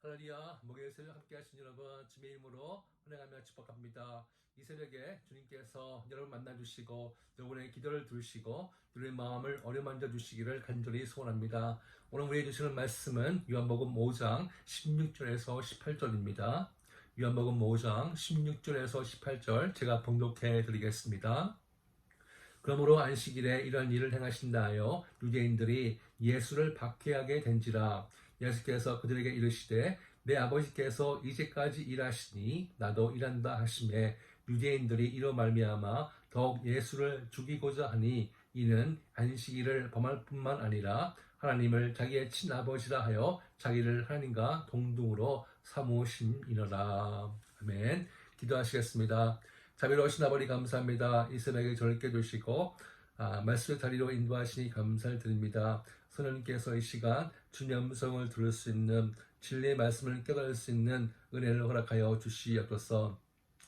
할렐루야, 목요일 새벽 함께 하신 여러분 주님의 이름으로 환영하며 축복합니다. 이 새벽에 주님께서 여러분 만나주시고 여러분의 기도를 들으시고 여러분의 마음을 어루만져 주시기를 간절히 소원합니다. 오늘 우리에게 주시는 말씀은 요한복음 5장 16절에서 18절입니다. 요한복음 5장 16절에서 18절 제가 봉독해 드리겠습니다. 그러므로 안식일에 이런 일을 행하신다 하여 유대인들이 예수를 박해하게 된지라. 예수께서 그들에게 이르시되 내 아버지께서 이제까지 일하시니 나도 일한다 하시매 유대인들이 이로 말미암아 더욱 예수를 죽이고자 하니 이는 안식일을 범할 뿐만 아니라 하나님을 자기의 친아버지라 하여 자기를 하나님과 동등으로 삼으심이니라. 아멘. 기도하시겠습니다. 자비로우신 아버지 감사합니다. 이 새벽에 저를 깨주시고 말씀의 다리로 인도하시니 감사를 드립니다. 선생님께서 이 시간 주님의 음성을 들을 수 있는 진리의 말씀을 깨달을 수 있는 은혜를 허락하여 주시옵소서.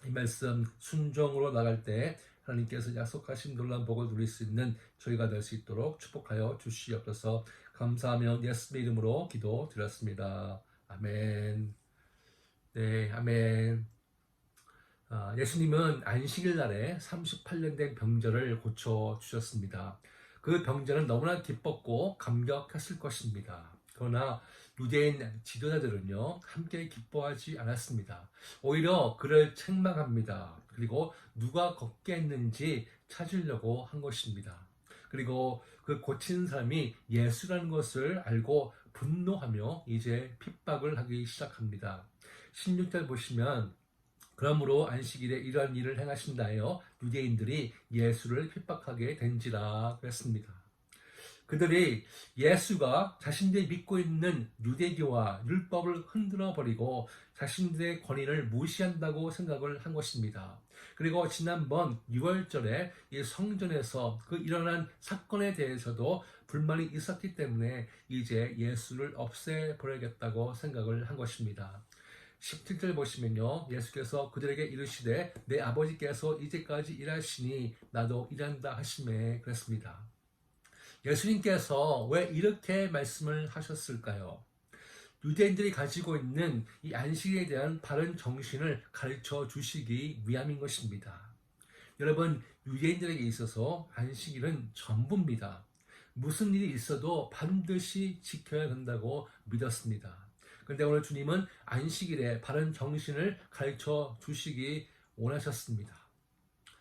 이 말씀 순종으로 나갈 때 하나님께서 약속하신 놀라운 복을 누릴 수 있는 저희가 될 수 있도록 축복하여 주시옵소서. 감사하며 예수의 이름으로 기도드렸습니다. 아멘. 네, 아멘. 예수님은 안식일 날에 38년 된 병자를 고쳐주셨습니다. 그 병자는 너무나 기뻤고 감격했을 것입니다. 그러나 유대인 지도자들은요, 함께 기뻐하지 않았습니다. 오히려 그를 책망합니다. 그리고 누가 걷게 했는지 찾으려고 한 것입니다. 그리고 그 고친 사람이 예수라는 것을 알고 분노하며 이제 핍박을 하기 시작합니다. 16절 보시면 그러므로 안식일에 이러한 일을 행하신다 하여 유대인들이 예수를 핍박하게 된지라 그랬습니다. 그들이 예수가 자신들이 믿고 있는 유대교와 율법을 흔들어 버리고 자신들의 권위를 무시한다고 생각을 한 것입니다. 그리고 지난번 6월절에 이 성전에서 그 일어난 사건에 대해서도 불만이 있었기 때문에 이제 예수를 없애버려야겠다고 생각을 한 것입니다. 17절 보시면요, 예수께서 그들에게 이르시되 내 아버지께서 이제까지 일하시니 나도 일한다 하시매 그랬습니다. 예수님께서 왜 이렇게 말씀을 하셨을까요? 유대인들이 가지고 있는 이 안식에 대한 바른 정신을 가르쳐 주시기 위함인 것입니다. 여러분, 유대인들에게 있어서 안식일은 전부입니다. 무슨 일이 있어도 반드시 지켜야 한다고 믿었습니다. 그런데 오늘 주님은 안식일에 바른 정신을 가르쳐 주시기 원하셨습니다.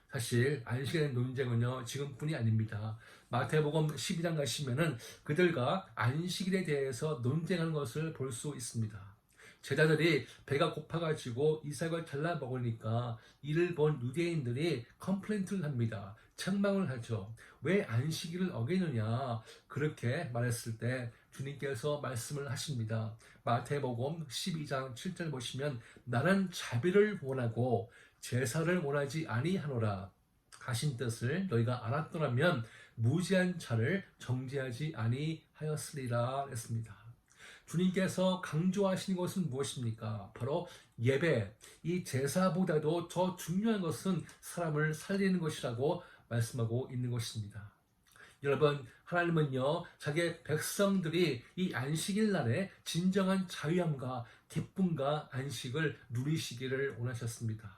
사실 안식일의 논쟁은요, 지금뿐이 아닙니다. 마태복음 12장 가시면은 그들과 안식일에 대해서 논쟁하는 것을 볼 수 있습니다. 제자들이 배가 고파가지고 이삭을 잘라 먹으니까 이를 본 유대인들이 컴플레인트를 합니다. 책망을 하죠. 왜 안식일을 어기느냐? 그렇게 말했을 때 주님께서 말씀을 하십니다. 마태복음 12장 7절 보시면 나는 자비를 원하고 제사를 원하지 아니하노라 하신 뜻을 너희가 알았더라면 무지한 자를 정죄하지 아니하였으리라 했습니다. 주님께서 강조하시는 것은 무엇입니까? 바로 예배, 이 제사보다도 더 중요한 것은 사람을 살리는 것이라고 말씀하고 있는 것입니다. 여러분, 하나님은요, 자기의 백성들이 이 안식일 날에 진정한 자유함과 기쁨과 안식을 누리시기를 원하셨습니다.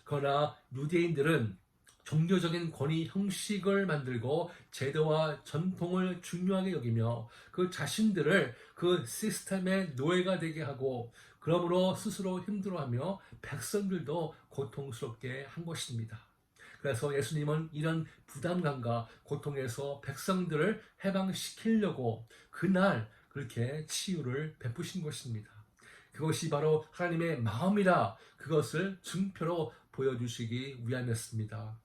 그러나 유대인들은 종교적인 권위 형식을 만들고 제도와 전통을 중요하게 여기며 그 자신들을 그 시스템의 노예가 되게 하고 그러므로 스스로 힘들어하며 백성들도 고통스럽게 한 것입니다. 그래서 예수님은 이런 부담감과 고통에서 백성들을 해방시키려고 그날 그렇게 치유를 베푸신 것입니다. 그것이 바로 하나님의 마음이라 그것을 증표로 보여주시기 위함이었습니다.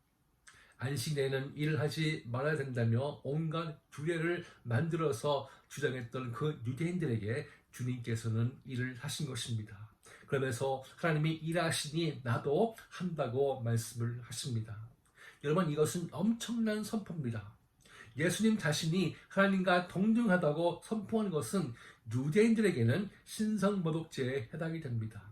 안식일에는 일을 하지 말아야 된다며 온갖 규례를 만들어서 주장했던 그 유대인들에게 주님께서는 일을 하신 것입니다. 그러면서 하나님이 일하시니 나도 한다고 말씀을 하십니다. 여러분, 이것은 엄청난 선포입니다. 예수님 자신이 하나님과 동등하다고 선포하는 것은 유대인들에게는 신성모독죄에 해당이 됩니다.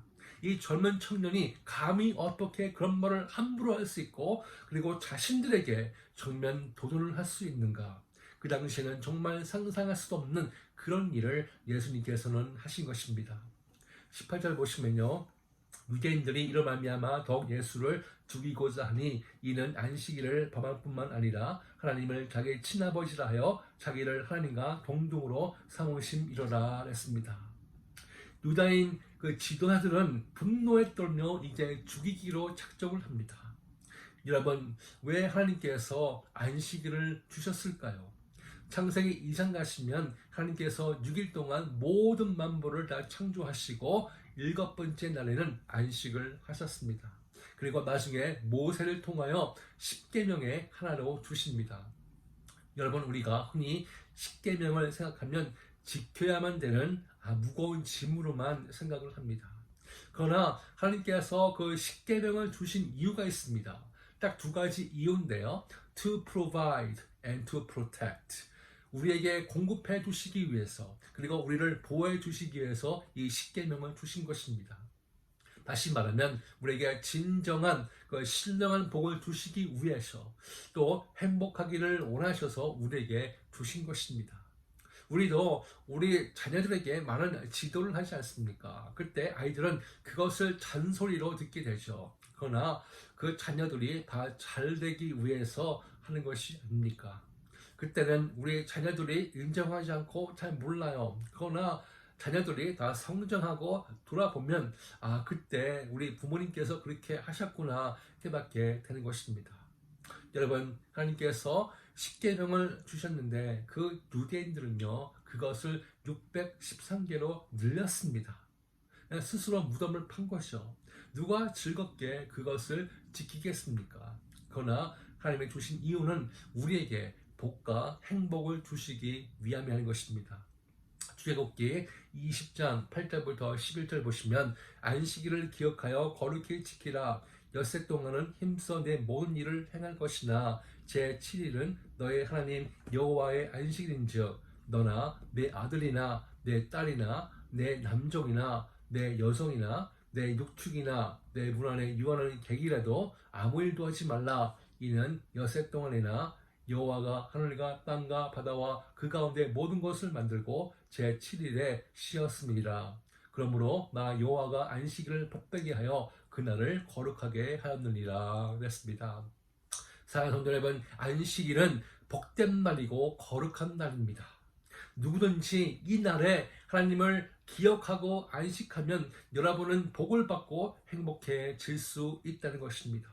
이 젊은 청년이 감히 어떻게 그런 말을 함부로 할 수 있고 그리고 자신들에게 정면 도전을 할 수 있는가? 그 당시에는 정말 상상할 수도 없는 그런 일을 예수님께서는 하신 것입니다. 18절 보시면요. 유대인들이 이로 말미암아 더욱 예수를 죽이고자 하니 이는 안식일을 범할 뿐만 아니라 하나님을 자기의 친아버지라 하여 자기를 하나님과 동등으로 삼으심이로라 했습니다. 유다인 그 지도자들은 분노에 떨며 이제 죽이기로 작정을 합니다. 여러분, 왜 하나님께서 안식일을 주셨을까요? 창세기 2장 가시면 하나님께서 6일 동안 모든 만물을 다 창조하시고 7번째 날에는 안식을 하셨습니다. 그리고 나중에 모세를 통하여 십계명의 하나로 주십니다. 여러분, 우리가 흔히 십계명을 생각하면 지켜야만 되는 무거운 짐으로만 생각을 합니다. 그러나 하나님께서 그 십계명을 주신 이유가 있습니다. 딱 두 가지 이유인데요. To provide and to protect. 우리에게 공급해 주시기 위해서, 그리고 우리를 보호해 주시기 위해서 이 십계명을 주신 것입니다. 다시 말하면 우리에게 진정한 그 신령한 복을 주시기 위해서, 또 행복하기를 원하셔서 우리에게 주신 것입니다. 우리도 우리 자녀들에게 많은 지도를 하지 않습니까? 그때 아이들은 그것을 잔소리로 듣게 되죠. 그러나 그 자녀들이 다 잘되기 위해서 하는 것이 아닙니까? 그때는 우리 자녀들이 인정하지 않고 잘 몰라요. 그러나 자녀들이 다 성장하고 돌아보면 그때 우리 부모님께서 그렇게 하셨구나 이렇게밖에 되는 것입니다. 여러분, 하나님께서 십계명을 주셨는데 그 유대인들은요 그것을 613개로 늘렸습니다. 스스로 무덤을 판 것이요. 누가 즐겁게 그것을 지키겠습니까? 그러나 하나님의 주신 이유는 우리에게 복과 행복을 주시기 위함이라는 것입니다. 출애굽기 20장 8절부터 11절 보시면 안식일을 기억하여 거룩히 지키라. 엿새 동안은 힘써 내 모든 일을 행할 것이나 제7일은 너의 하나님 여호와의 안식일인즉 너나 내 아들이나 내 딸이나 내 남종이나 내 여성이나 내 육축이나 내 문 안에 유하는 객이라도 아무 일도 하지 말라. 이는 엿새 동안이나 여호와가 하늘과 땅과 바다와 그 가운데 모든 것을 만들고 제7일에 쉬었음이라. 그러므로 나 여호와가 안식일을 복되게 하여 그날을 거룩하게 하였느니라 그랬습니다. 사랑하는 성도 여러분, 안식일은 복된 날이고 거룩한 날입니다. 누구든지 이 날에 하나님을 기억하고 안식하면 여러분은 복을 받고 행복해질 수 있다는 것입니다.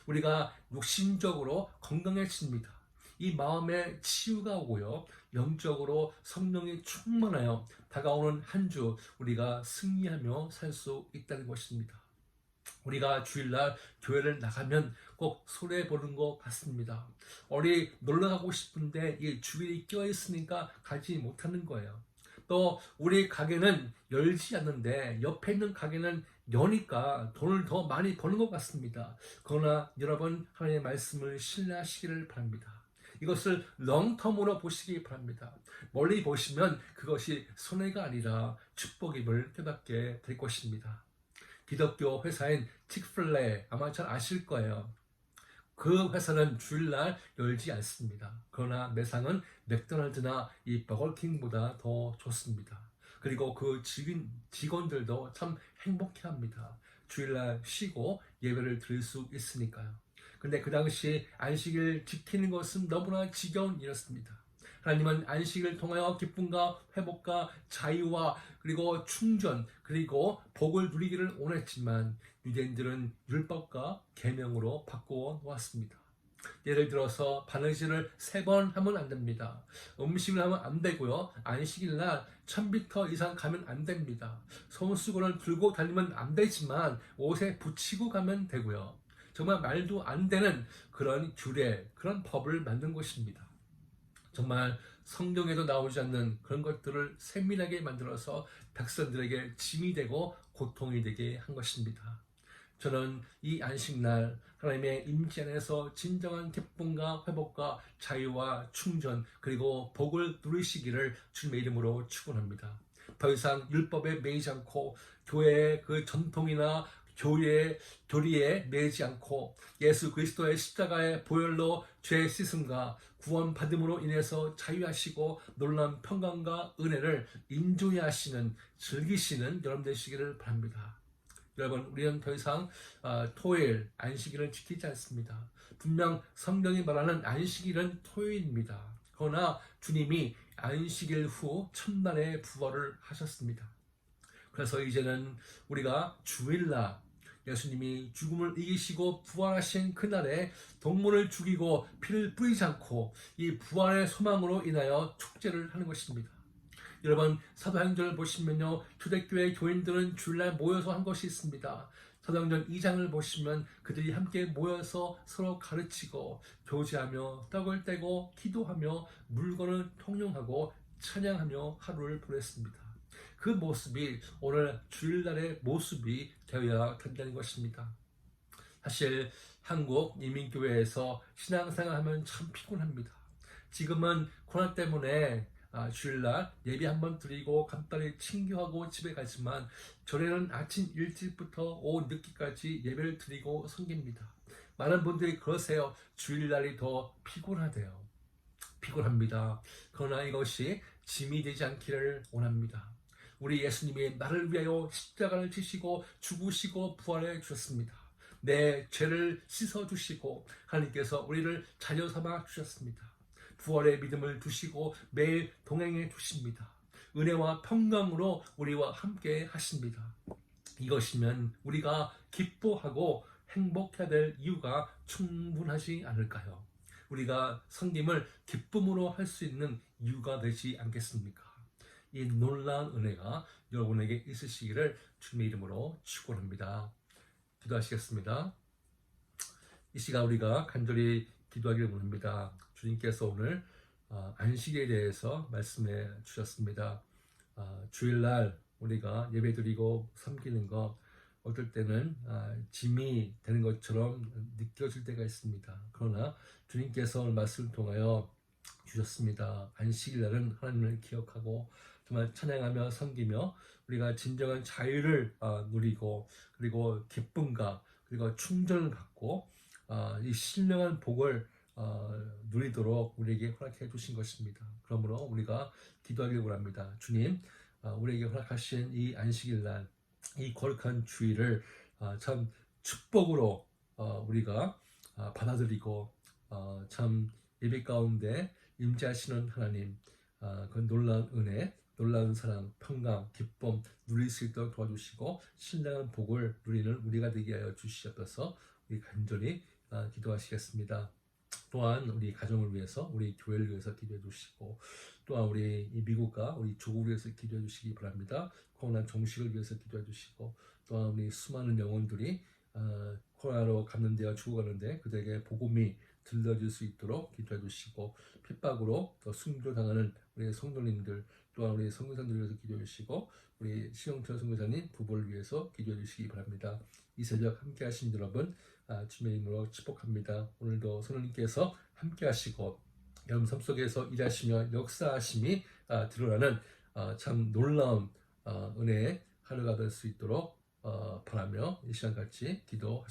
우리가 육신적으로 건강해집니다. 이 마음의 치유가 오고요. 영적으로 성령이 충만하여 다가오는 한 주 우리가 승리하며 살 수 있다는 것입니다. 우리가 주일날 교회를 나가면 꼭 손해 보는 것 같습니다. 어디 놀러 가고 싶은데 이 주일이 껴있으니까 가지 못하는 거예요. 또 우리 가게는 열지 않는데 옆에 있는 가게는 여니까 돈을 더 많이 버는 것 같습니다. 그러나 여러분, 하나님의 말씀을 신뢰하시기를 바랍니다. 이것을 롱텀으로 보시기 바랍니다. 멀리 보시면 그것이 손해가 아니라 축복임을 깨닫게 될 것입니다. 기독교 회사인 칙플레 아마 잘 아실 거예요. 그 회사는 주일날 열지 않습니다. 그러나 매상은 맥도날드나 이 버거킹보다 더 좋습니다. 그리고 그 직원들도 참 행복해합니다. 주일날 쉬고 예배를 드릴 수 있으니까요. 근데 그 당시 안식일 지키는 것은 너무나 지겨운 일이었습니다. 하나님은 안식을 통하여 기쁨과 회복과 자유와 그리고 충전 그리고 복을 누리기를 원했지만 유대인들은 율법과 계명으로 바꾸어 놓았습니다. 예를 들어서 바느질을 3번 하면 안 됩니다. 음식을 하면 안 되고요. 안식일날 1000m 이상 가면 안 됩니다. 손수건을 들고 다니면 안 되지만 옷에 붙이고 가면 되고요. 정말 말도 안 되는 그런 규례, 그런 법을 만든 것입니다. 정말 성경에도 나오지 않는 그런 것들을 세밀하게 만들어서 백성들에게 짐이 되고 고통이 되게 한 것입니다. 저는 이 안식날 하나님의 임재 안에서 진정한 기쁨과 회복과 자유와 충전 그리고 복을 누리시기를 주님의 이름으로 축원합니다. 더 이상 율법에 매이지 않고 교회의 그 전통이나 교리에 매이지 않고 예수 그리스도의 십자가의 보혈로 죄 씻음과 구원받음으로 인해서 자유하시고 놀라운 평강과 은혜를 인조해 하시는, 즐기시는 여러분 되시기를 바랍니다. 여러분, 우리는 더 이상 토요일 안식일을 지키지 않습니다. 분명 성경이 말하는 안식일은 토요일입니다. 그러나 주님이 안식일 후 첫날에 부활을 하셨습니다. 그래서 이제는 우리가 주일날 예수님이 죽음을 이기시고 부활하신 그날에 동물을 죽이고 피를 뿌리지 않고 이 부활의 소망으로 인하여 축제를 하는 것입니다. 여러분, 사도행전을 보시면요, 초대교회 교인들은 주일날 모여서 한 것이 있습니다. 사도행전 2장을 보시면 그들이 함께 모여서 서로 가르치고 교제하며 떡을 떼고 기도하며 물건을 통용하고 찬양하며 하루를 보냈습니다. 그 모습이 오늘 주일날의 모습이 되어야 된다는 것입니다. 사실 한국 이민교회에서 신앙생활하면 참 피곤합니다. 지금은 코로나 때문에 주일날 예배 한번 드리고 간단히 친교하고 집에 가지만 전에는 아침 일찍부터 오후 늦게까지 예배를 드리고 섬깁니다. 많은 분들이 그러세요. 주일날이 더 피곤합니다. 그러나 이것이 짐이 되지 않기를 원합니다. 우리 예수님이 나를 위하여 십자가를 지시고 죽으시고 부활해 주셨습니다. 내 죄를 씻어주시고 하나님께서 우리를 자녀 삼아 주셨습니다. 부활의 믿음을 두시고 매일 동행해 주십니다. 은혜와 평강으로 우리와 함께 하십니다. 이것이면 우리가 기뻐하고 행복해야 될 이유가 충분하지 않을까요? 우리가 섬김을 기쁨으로 할 수 있는 이유가 되지 않겠습니까? 이 놀라운 은혜가 여러분에게 있으시기를 주님의 이름으로 축원합니다. 기도하시겠습니다. 이 시간 우리가 간절히 기도하기를 원합니다. 주님께서 오늘 안식에 대해서 말씀해 주셨습니다. 주일날 우리가 예배드리고 섬기는 것 어떨 때는 짐이 되는 것처럼 느껴질 때가 있습니다. 그러나 주님께서 오늘 말씀을 통하여 주셨습니다. 안식일날은 하나님을 기억하고 정말 찬양하며 섬기며 우리가 진정한 자유를 누리고 그리고 기쁨과 그리고 충전을 갖고 이 신령한 복을 누리도록 우리에게 허락해 주신 것입니다. 그러므로 우리가 기도하기를 원합니다. 주님, 우리에게 허락하신 이 안식일날 이 거룩한 주일을 참 축복으로 우리가 받아들이고 참 예배 가운데 임재하시는 하나님, 그 놀라운 은혜, 놀라운 사랑, 평강, 기쁨 누릴 수 있도록 도와주시고 신령한 복을 누리는 우리가 되게 하여 주시옵소서. 우리 간절히 기도하시겠습니다. 또한 우리 가정을 위해서, 우리 교회를 위해서 기도해 주시고 또한 우리 미국과 우리 조국을 위해서 기도해 주시기 바랍니다. 코로나 종식을 위해서 기도해 주시고 또한 우리 수많은 영혼들이 코로나로 감염되어 죽어가는데 그들에게 복음이 들려질 수 있도록 기도해 주시고 핍박으로 더 순교당하는 우리 성도님들 또한 우리 선교사님들 위해서 기도해 주시고 우리 신영철 선교사님 부부를 위해서 기도해 주시기 바랍니다. 이 새벽 함께 하신 여러분 주님의 이름으로 축복합니다. 오늘도 성령님께서 함께 하시고 여러분 삶 속에서 일하시며 역사하심이 드러나는 참 놀라운 은혜의 하루가 될 수 있도록 바라며 이 시간 같이 기도하십니다.